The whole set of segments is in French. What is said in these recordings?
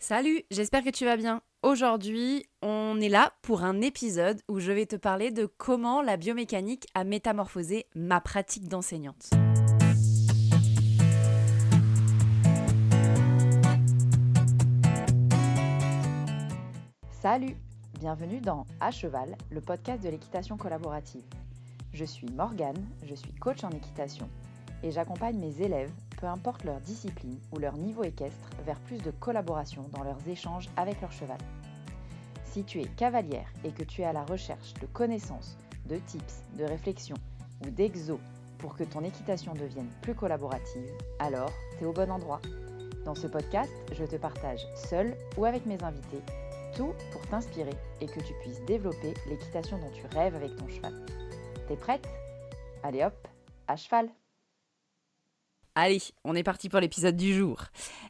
Salut, j'espère que tu vas bien. Aujourd'hui, on est là pour un épisode où je vais te parler de comment la biomécanique a métamorphosé ma pratique d'enseignante. Salut, bienvenue dans À Cheval, le podcast de l'équitation collaborative. Je suis Morgane, je suis coach en équitation et j'accompagne mes élèves, peu importe leur discipline ou leur niveau équestre, vers plus de collaboration dans leurs échanges avec leur cheval. Si tu es cavalière et que tu es à la recherche de connaissances, de tips, de réflexions ou d'exos pour que ton équitation devienne plus collaborative, alors tu es au bon endroit. Dans ce podcast, je te partage seule ou avec mes invités tout pour t'inspirer et que tu puisses développer l'équitation dont tu rêves avec ton cheval. T'es prête ? Allez hop, à cheval ! Allez, on est parti pour l'épisode du jour.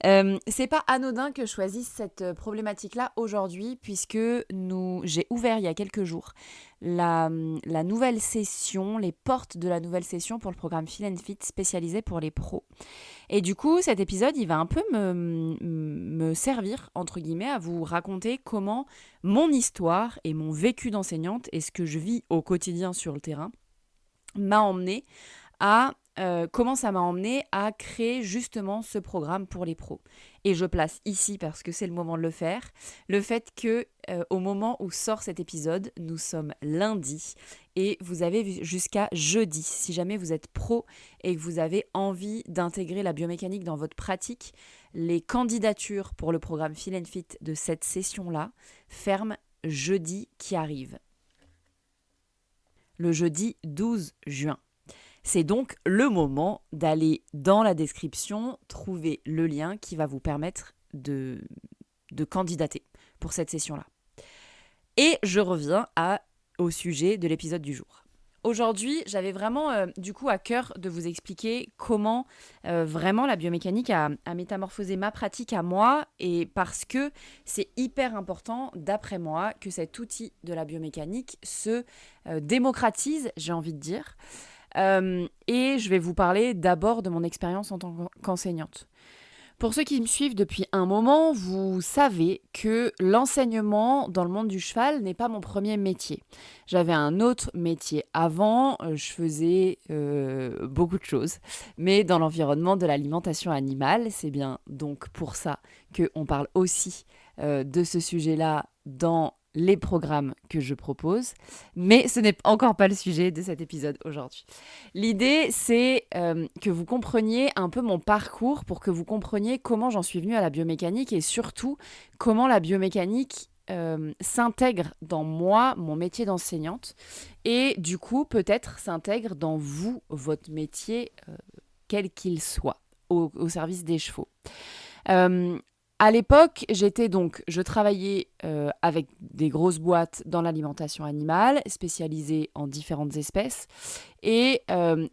C'est pas anodin que je choisisse cette problématique-là aujourd'hui puisque j'ai ouvert il y a quelques jours la nouvelle session, les portes de la nouvelle session pour le programme Feel and Fit spécialisé pour les pros. Et du coup, cet épisode, il va un peu me servir, entre guillemets, à vous raconter comment mon histoire et mon vécu d'enseignante et ce que je vis au quotidien sur le terrain m'a emmené comment ça m'a emmené à créer justement ce programme pour les pros. Et je place ici, parce que c'est le moment de le faire, le fait que au moment où sort cet épisode, nous sommes lundi et vous avez jusqu'à jeudi. Si jamais vous êtes pro et que vous avez envie d'intégrer la biomécanique dans votre pratique, les candidatures pour le programme Feel and Fit de cette session-là ferment jeudi qui arrive. Le jeudi 12 juin. C'est donc le moment d'aller dans la description, trouver le lien qui va vous permettre de candidater pour cette session-là. Et je reviens au sujet de l'épisode du jour. Aujourd'hui, j'avais vraiment du coup à cœur de vous expliquer comment vraiment la biomécanique a métamorphosé ma pratique à moi, et parce que c'est hyper important, d'après moi, que cet outil de la biomécanique se démocratise, j'ai envie de dire. Et je vais vous parler d'abord de mon expérience en tant qu'enseignante. Pour ceux qui me suivent depuis un moment, vous savez que l'enseignement dans le monde du cheval n'est pas mon premier métier. J'avais un autre métier avant, je faisais beaucoup de choses, mais dans l'environnement de l'alimentation animale. C'est bien donc pour ça qu'on parle aussi de ce sujet-là dans les programmes que je propose, mais ce n'est encore pas le sujet de cet épisode aujourd'hui. L'idée, c'est que vous compreniez un peu mon parcours, pour que vous compreniez comment j'en suis venue à la biomécanique et surtout comment la biomécanique s'intègre dans moi, mon métier d'enseignante, et du coup peut-être s'intègre dans vous, votre métier, quel qu'il soit, au service des chevaux. À l'époque, je travaillais avec des grosses boîtes dans l'alimentation animale, spécialisées en différentes espèces, et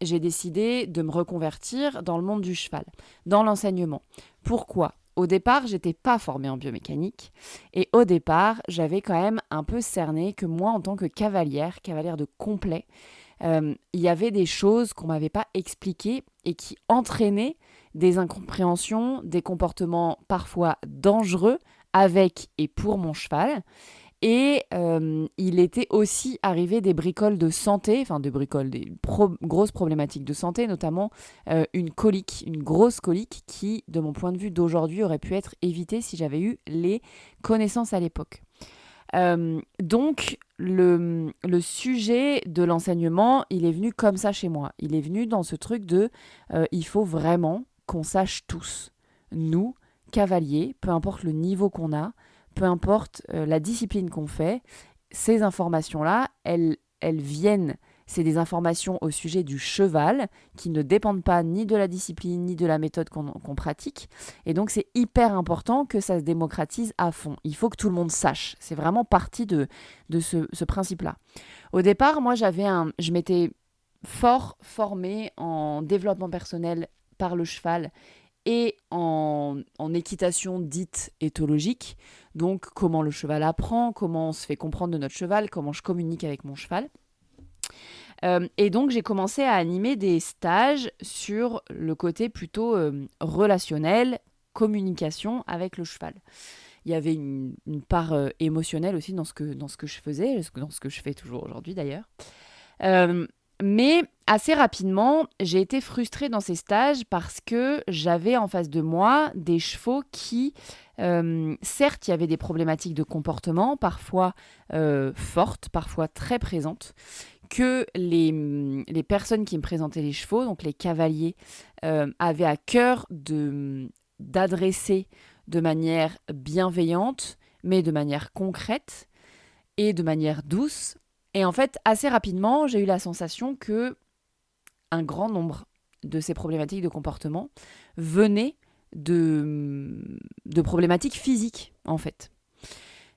j'ai décidé de me reconvertir dans le monde du cheval, dans l'enseignement. Pourquoi ? Au départ, j'étais pas formée en biomécanique, et au départ, j'avais quand même un peu cerné que moi, en tant que cavalière de complet, il y avait des choses qu'on m'avait pas expliquées et qui entraînaient des incompréhensions, des comportements parfois dangereux avec et pour mon cheval. Et il était aussi arrivé des bricoles de santé, grosses problématiques de santé, notamment une grosse colique qui, de mon point de vue d'aujourd'hui, aurait pu être évitée si j'avais eu les connaissances à l'époque. Donc, le sujet de l'enseignement, il est venu comme ça chez moi. Il est venu dans ce truc de il faut vraiment qu'on sache tous, nous, cavaliers, peu importe le niveau qu'on a, peu importe la discipline qu'on fait, ces informations-là, elles viennent. C'est des informations au sujet du cheval qui ne dépendent pas ni de la discipline ni de la méthode qu'on pratique. Et donc, c'est hyper important que ça se démocratise à fond. Il faut que tout le monde sache. C'est vraiment partie de ce principe-là. Au départ, moi, je m'étais fort formée en développement personnel par le cheval et en équitation dite éthologique. Donc, comment le cheval apprend, comment on se fait comprendre de notre cheval, comment je communique avec mon cheval. Et donc, j'ai commencé à animer des stages sur le côté plutôt relationnel, communication avec le cheval. il y avait une part émotionnelle aussi dans ce que je faisais, dans ce que je fais toujours aujourd'hui d'ailleurs. Euh, mais assez rapidement, j'ai été frustrée dans ces stages parce que j'avais en face de moi des chevaux qui, certes, il y avait des problématiques de comportement, parfois fortes, parfois très présentes, que les personnes qui me présentaient les chevaux, donc les cavaliers, avaient à cœur d'adresser de manière bienveillante, mais de manière concrète et de manière douce. Et en fait, assez rapidement, j'ai eu la sensation que un grand nombre de ces problématiques de comportement venaient de problématiques physiques, en fait.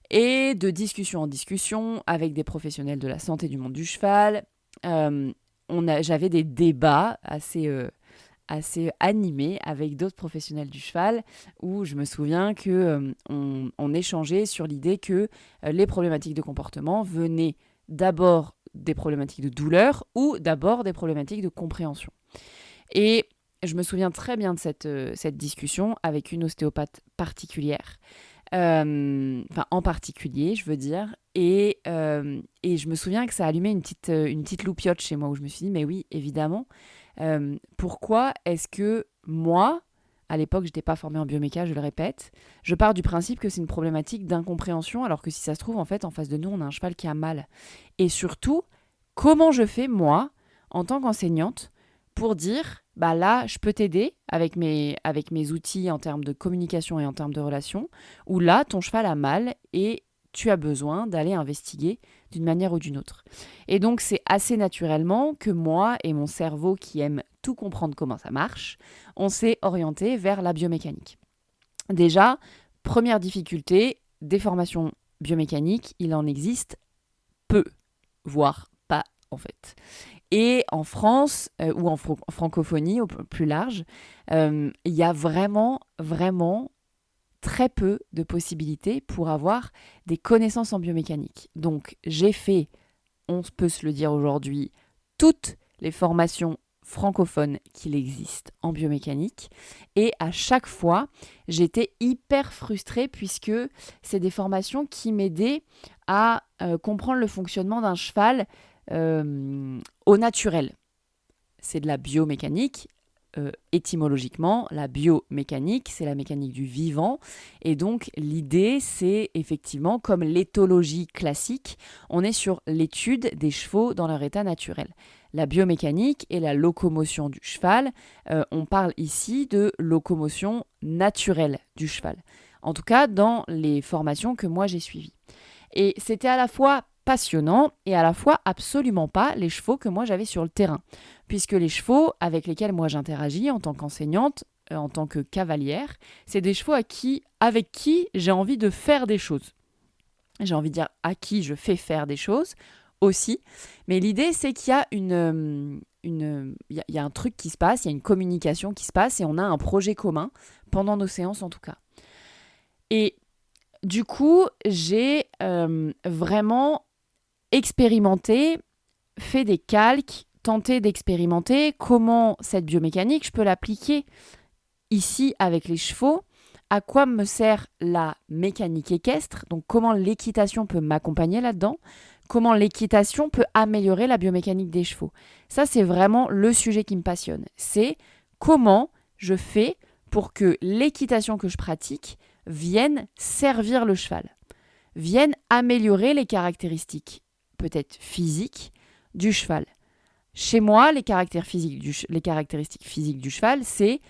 Et de discussion en discussion avec des professionnels de la santé du monde du cheval, j'avais des débats assez animés avec d'autres professionnels du cheval, où je me souviens qu'on échangeait sur l'idée que les problématiques de comportement venaient d'abord des problématiques de douleur ou d'abord des problématiques de compréhension. Et je me souviens très bien de cette discussion avec une ostéopathe particulière, en particulier, je veux dire, et je me souviens que ça allumait une petite loupiote chez moi, où je me suis dit, mais oui, évidemment, pourquoi est-ce que moi, à l'époque, je n'étais pas formée en bioméca, je le répète, je pars du principe que c'est une problématique d'incompréhension, alors que si ça se trouve, en fait, en face de nous, on a un cheval qui a mal. Et surtout, comment je fais, moi, en tant qu'enseignante, pour dire, bah là, je peux t'aider avec mes outils en termes de communication et en termes de relations, ou là, ton cheval a mal et tu as besoin d'aller investiguer d'une manière ou d'une autre. Et donc, c'est assez naturellement que moi et mon cerveau, qui aime tout comprendre comment ça marche, on s'est orienté vers la biomécanique. Déjà, première difficulté, des formations biomécaniques, il en existe peu, voire pas en fait. Et en France, ou en francophonie au plus large, il y a vraiment, vraiment très peu de possibilités pour avoir des connaissances en biomécanique. Donc, j'ai fait, on peut se le dire aujourd'hui, toutes les formations francophones qu'il existe en biomécanique. Et à chaque fois, j'étais hyper frustrée puisque c'est des formations qui m'aidaient à comprendre le fonctionnement d'un cheval au naturel. C'est de la biomécanique. Étymologiquement, la biomécanique, c'est la mécanique du vivant. Et donc, l'idée, c'est effectivement, comme l'éthologie classique, on est sur l'étude des chevaux dans leur état naturel. La biomécanique et la locomotion du cheval, on parle ici de locomotion naturelle du cheval. En tout cas, dans les formations que moi j'ai suivies. Et c'était à la fois passionnant et à la fois absolument pas les chevaux que moi j'avais sur le terrain. Puisque les chevaux avec lesquels moi j'interagis en tant qu'enseignante, en tant que cavalière, c'est des chevaux avec qui j'ai envie de faire des choses. J'ai envie de dire à qui je fais faire des choses aussi. Mais l'idée, c'est qu'il y a il y a un truc qui se passe, il y a une communication qui se passe et on a un projet commun pendant nos séances en tout cas. Et du coup, j'ai vraiment expérimenté, fait des calques, tenté d'expérimenter comment cette biomécanique, je peux l'appliquer ici avec les chevaux, à quoi me sert la mécanique équestre, donc comment l'équitation peut m'accompagner là-dedans, comment l'équitation peut améliorer la biomécanique des chevaux. Ça, c'est vraiment le sujet qui me passionne. C'est comment je fais pour que l'équitation que je pratique vienne servir le cheval, vienne améliorer les caractéristiques, peut-être physiques, du cheval. Chez moi, les caractéristiques physiques du cheval, c'est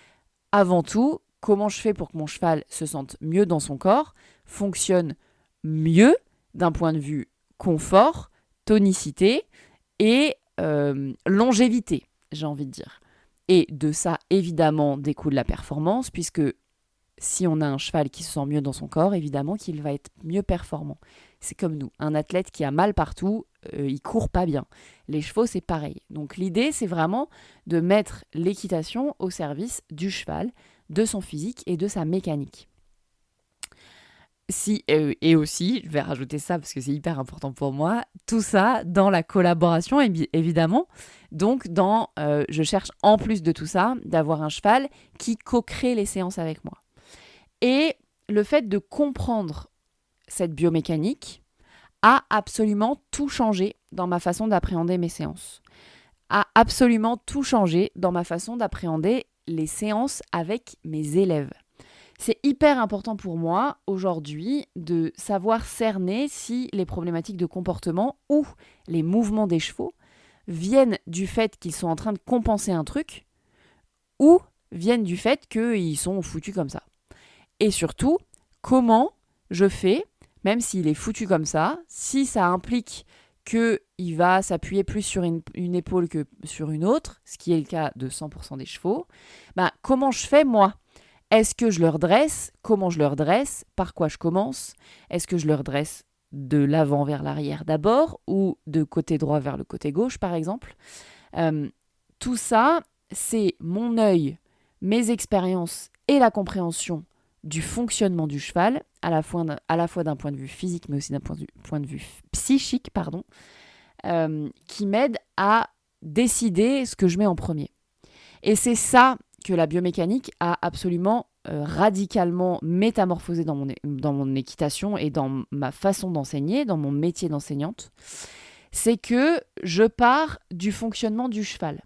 avant tout comment je fais pour que mon cheval se sente mieux dans son corps, fonctionne mieux d'un point de vue confort, tonicité et longévité, j'ai envie de dire. Et de ça, évidemment, découle la performance, puisque si on a un cheval qui se sent mieux dans son corps, évidemment qu'il va être mieux performant. C'est comme nous, un athlète qui a mal partout, il court pas bien. Les chevaux, c'est pareil. Donc l'idée, c'est vraiment de mettre l'équitation au service du cheval, de son physique et de sa mécanique. Et aussi, je vais rajouter ça parce que c'est hyper important pour moi, tout ça dans la collaboration, évidemment. Donc, je cherche en plus de tout ça, d'avoir un cheval qui co-crée les séances avec moi. Et le fait de comprendre cette biomécanique a absolument tout changé dans ma façon d'appréhender mes séances. A absolument tout changé dans ma façon d'appréhender les séances avec mes élèves. C'est hyper important pour moi aujourd'hui de savoir cerner si les problématiques de comportement ou les mouvements des chevaux viennent du fait qu'ils sont en train de compenser un truc ou viennent du fait qu'ils sont foutus comme ça. Et surtout, comment je fais, même s'il est foutu comme ça, si ça implique qu'il va s'appuyer plus sur une épaule que sur une autre, ce qui est le cas de 100% des chevaux, comment je fais moi ? Est-ce que je le redresse ? Comment je le redresse ? Par quoi je commence ? Est-ce que je le redresse de l'avant vers l'arrière d'abord ou de côté droit vers le côté gauche par exemple ? Tout ça, c'est mon œil, mes expériences et la compréhension du fonctionnement du cheval, à la fois d'un point de vue physique mais aussi d'un point de vue psychique, qui m'aide à décider ce que je mets en premier. Et c'est ça que la biomécanique a absolument radicalement métamorphosé dans mon équitation et dans ma façon d'enseigner, dans mon métier d'enseignante. C'est que je pars du fonctionnement du cheval.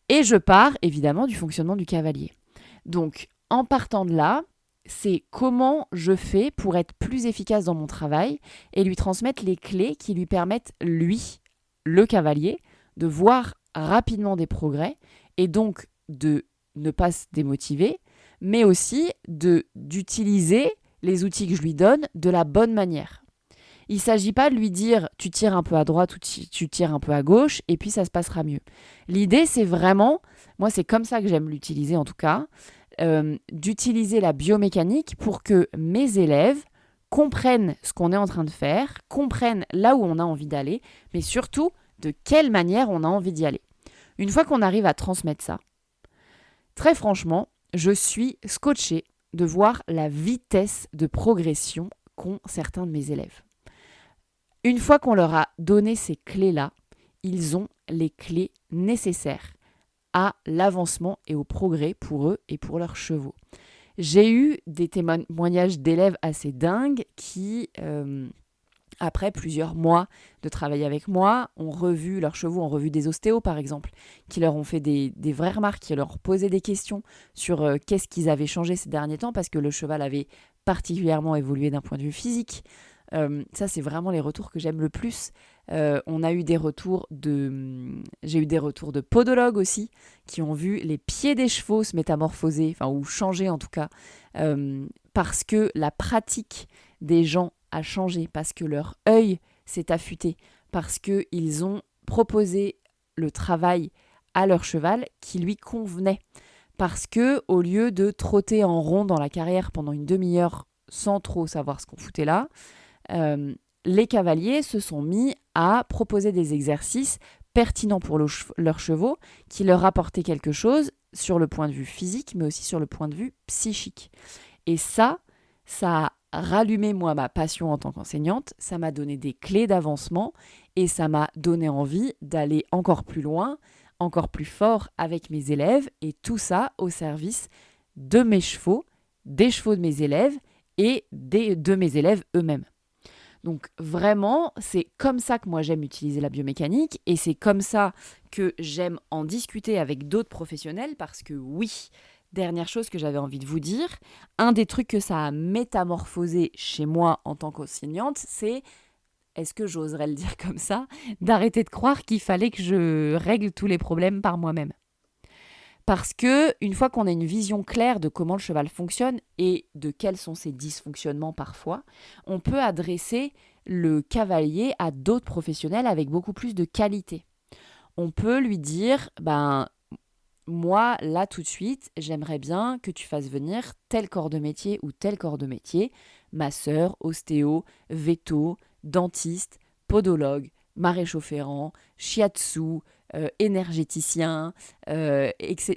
Et je pars évidemment du fonctionnement du cavalier. Donc en partant de là, c'est comment je fais pour être plus efficace dans mon travail et lui transmettre les clés qui lui permettent, lui, le cavalier, de voir rapidement des progrès et donc de ne pas se démotiver, mais aussi d'utiliser les outils que je lui donne de la bonne manière. Il ne s'agit pas de lui dire « tu tires un peu à droite ou tu tires un peu à gauche et puis ça se passera mieux ». L'idée, c'est vraiment, moi c'est comme ça que j'aime l'utiliser en tout cas, d'utiliser la biomécanique pour que mes élèves comprennent ce qu'on est en train de faire, comprennent là où on a envie d'aller, mais surtout de quelle manière on a envie d'y aller. Une fois qu'on arrive à transmettre ça, très franchement, je suis scotchée de voir la vitesse de progression qu'ont certains de mes élèves. Une fois qu'on leur a donné ces clés-là, ils ont les clés nécessaires à l'avancement et au progrès pour eux et pour leurs chevaux. J'ai eu des témoignages d'élèves assez dingues qui, après plusieurs mois de travailler avec moi, ont revu leurs chevaux, ont revu des ostéos par exemple, qui leur ont fait des vraies remarques, qui leur ont posé des questions sur qu'est-ce qu'ils avaient changé ces derniers temps parce que le cheval avait particulièrement évolué d'un point de vue physique. Ça, c'est vraiment les retours que j'aime le plus. J'ai eu des retours de podologues aussi, qui ont vu les pieds des chevaux se métamorphoser, ou changer en tout cas, parce que la pratique des gens a changé, parce que leur œil s'est affûté, parce qu'ils ont proposé le travail à leur cheval qui lui convenait. Parce que au lieu de trotter en rond dans la carrière pendant une demi-heure sans trop savoir ce qu'on foutait là, les cavaliers se sont mis à proposer des exercices pertinents pour leurs chevaux qui leur apportaient quelque chose sur le point de vue physique mais aussi sur le point de vue psychique. Et ça a rallumé moi ma passion en tant qu'enseignante, ça m'a donné des clés d'avancement et ça m'a donné envie d'aller encore plus loin, encore plus fort avec mes élèves et tout ça au service de mes chevaux, des chevaux de mes élèves et de mes élèves eux-mêmes. Donc vraiment, c'est comme ça que moi j'aime utiliser la biomécanique et c'est comme ça que j'aime en discuter avec d'autres professionnels parce que oui, dernière chose que j'avais envie de vous dire, un des trucs que ça a métamorphosé chez moi en tant qu'enseignante, c'est, est-ce que j'oserais le dire comme ça, d'arrêter de croire qu'il fallait que je règle tous les problèmes par moi-même. Parce que une fois qu'on a une vision claire de comment le cheval fonctionne et de quels sont ses dysfonctionnements parfois, on peut adresser le cavalier à d'autres professionnels avec beaucoup plus de qualité. On peut lui dire, moi, là, tout de suite, j'aimerais bien que tu fasses venir tel corps de métier ou tel corps de métier, masseur, ostéo, véto, dentiste, podologue, maréchaux-ferrant, shiatsu, énergéticien,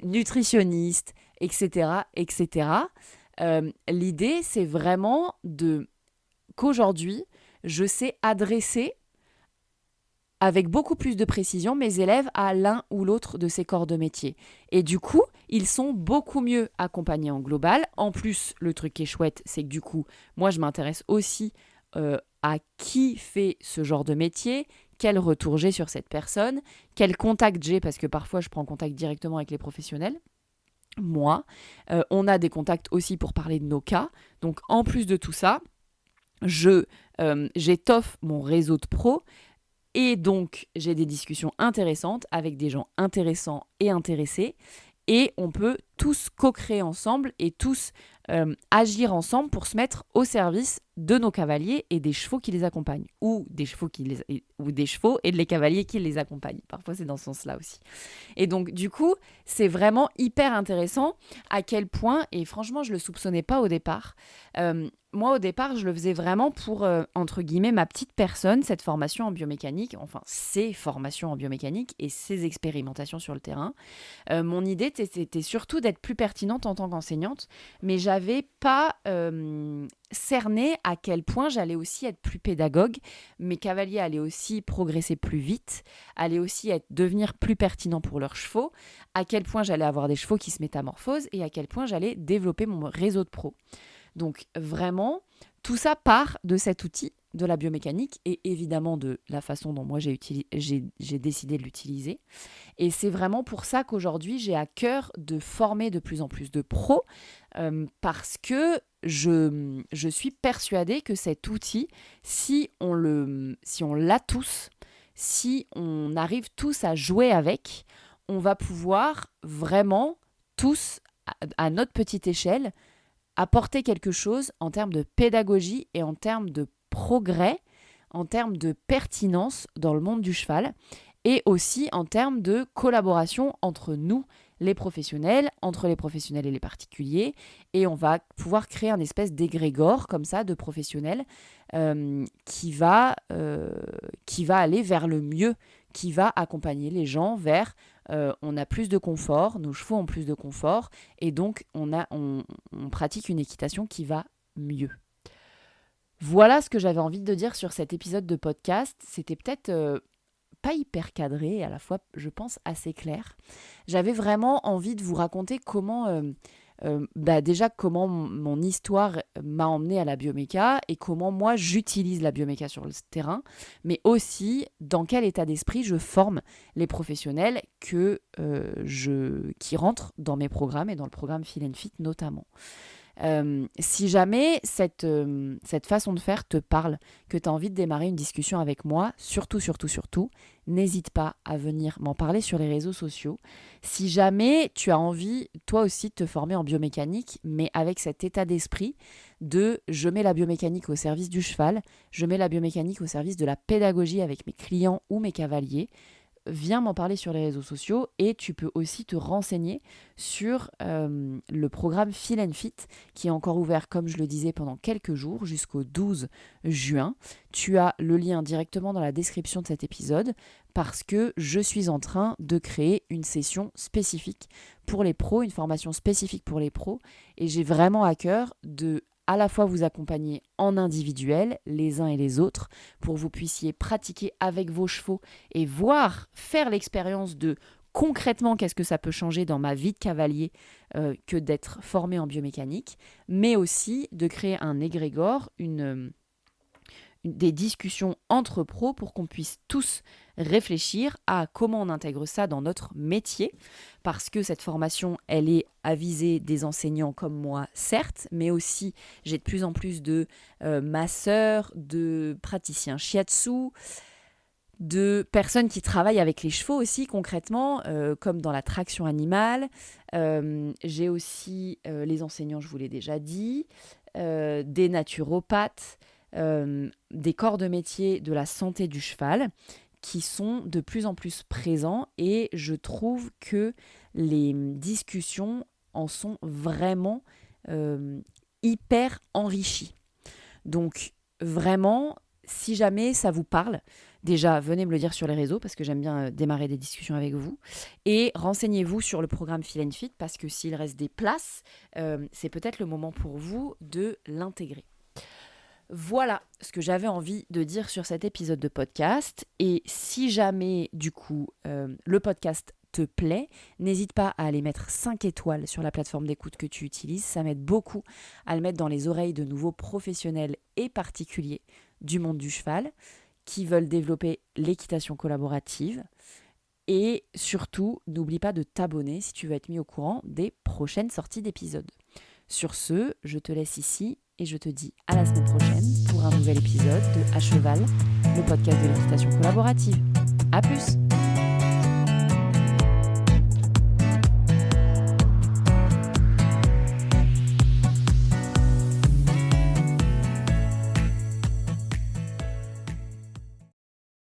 nutritionniste, etc. etc. L'idée, c'est vraiment qu'aujourd'hui, je sais adresser avec beaucoup plus de précision mes élèves à l'un ou l'autre de ces corps de métier. Et du coup, ils sont beaucoup mieux accompagnés en global. En plus, le truc qui est chouette, c'est que du coup, moi, je m'intéresse aussi à qui fait ce genre de métier, quel retour j'ai sur cette personne, quel contact j'ai, parce que parfois, je prends contact directement avec les professionnels. Moi, on a des contacts aussi pour parler de nos cas. Donc, en plus de tout ça, j'étoffe mon réseau de pros et donc j'ai des discussions intéressantes avec des gens intéressants et intéressés et on peut tous co-créer ensemble et tous agir ensemble pour se mettre au service de nos cavaliers et des chevaux qui les accompagnent ou des chevaux et les cavaliers qui les accompagnent. Parfois c'est dans ce sens-là aussi. Et donc du coup, c'est vraiment hyper intéressant à quel point, et franchement je le soupçonnais pas au départ, moi, au départ, je le faisais vraiment pour, entre guillemets, ma petite personne, cette formation en biomécanique, enfin, ces formations en biomécanique et ces expérimentations sur le terrain. Mon idée, c'était surtout d'être plus pertinente en tant qu'enseignante, mais j'avais pas cerné à quel point j'allais aussi être plus pédagogue. Mes cavaliers allaient aussi progresser plus vite, allaient aussi devenir plus pertinents pour leurs chevaux, à quel point j'allais avoir des chevaux qui se métamorphosent et à quel point j'allais développer mon réseau de pros. Donc vraiment, tout ça part de cet outil, de la biomécanique et évidemment de la façon dont moi j'ai décidé de l'utiliser. Et c'est vraiment pour ça qu'aujourd'hui, j'ai à cœur de former de plus en plus de pros parce que je suis persuadée que cet outil, si on l'a tous, si on arrive tous à jouer avec, on va pouvoir vraiment tous, à notre petite échelle, apporter quelque chose en termes de pédagogie et en termes de progrès, en termes de pertinence dans le monde du cheval et aussi en termes de collaboration entre nous, les professionnels, entre les professionnels et les particuliers. Et on va pouvoir créer un espèce d'égrégore comme ça de professionnels qui va aller vers le mieux, qui va accompagner les gens vers on a plus de confort, nos chevaux ont plus de confort et donc on pratique une équitation qui va mieux. Voilà ce que j'avais envie de dire sur cet épisode de podcast. C'était peut-être pas hyper cadré et à la fois, je pense, assez clair. J'avais vraiment envie de vous raconter comment... déjà comment mon histoire m'a emmenée à la bioméca et comment moi j'utilise la bioméca sur le terrain, mais aussi dans quel état d'esprit je forme les professionnels qui rentrent dans mes programmes et dans le programme Feel and Fit notamment. Si jamais cette façon de faire te parle, que tu as envie de démarrer une discussion avec moi, surtout, n'hésite pas à venir m'en parler sur les réseaux sociaux. Si jamais tu as envie, toi aussi, de te former en biomécanique, mais avec cet état d'esprit de je mets la biomécanique au service du cheval, je mets la biomécanique au service de la pédagogie avec mes clients ou mes cavaliers, viens m'en parler sur les réseaux sociaux et tu peux aussi te renseigner sur le programme Feel and Fit qui est encore ouvert, comme je le disais, pendant quelques jours jusqu'au 12 juin. Tu as le lien directement dans la description de cet épisode parce que je suis en train de créer une session spécifique pour les pros, une formation spécifique pour les pros et j'ai vraiment à cœur de à la fois vous accompagner en individuel, les uns et les autres, pour que vous puissiez pratiquer avec vos chevaux et faire l'expérience de concrètement qu'est-ce que ça peut changer dans ma vie de cavalier que d'être formé en biomécanique, mais aussi de créer un égrégore, des discussions entre pros pour qu'on puisse tous réfléchir à comment on intègre ça dans notre métier, parce que cette formation, elle est à viser des enseignants comme moi, certes, mais aussi j'ai de plus en plus de masseurs, de praticiens shiatsu, de personnes qui travaillent avec les chevaux aussi concrètement, comme dans la traction animale. J'ai aussi les enseignants, je vous l'ai déjà dit, des naturopathes, des corps de métier de la santé du cheval qui sont de plus en plus présents et je trouve que les discussions en sont vraiment hyper enrichies. Donc vraiment, si jamais ça vous parle, déjà venez me le dire sur les réseaux parce que j'aime bien démarrer des discussions avec vous et renseignez-vous sur le programme Feel and Fit parce que s'il reste des places, c'est peut-être le moment pour vous de l'intégrer. Voilà ce que j'avais envie de dire sur cet épisode de podcast. Et si jamais, du coup, le podcast te plaît, n'hésite pas à aller mettre 5 étoiles sur la plateforme d'écoute que tu utilises. Ça m'aide beaucoup à le mettre dans les oreilles de nouveaux professionnels et particuliers du monde du cheval qui veulent développer l'équitation collaborative. Et surtout, n'oublie pas de t'abonner si tu veux être mis au courant des prochaines sorties d'épisodes. Sur ce, je te laisse ici et je te dis à la semaine prochaine pour un nouvel épisode de À Cheval, le podcast de l'équitation collaborative. À plus!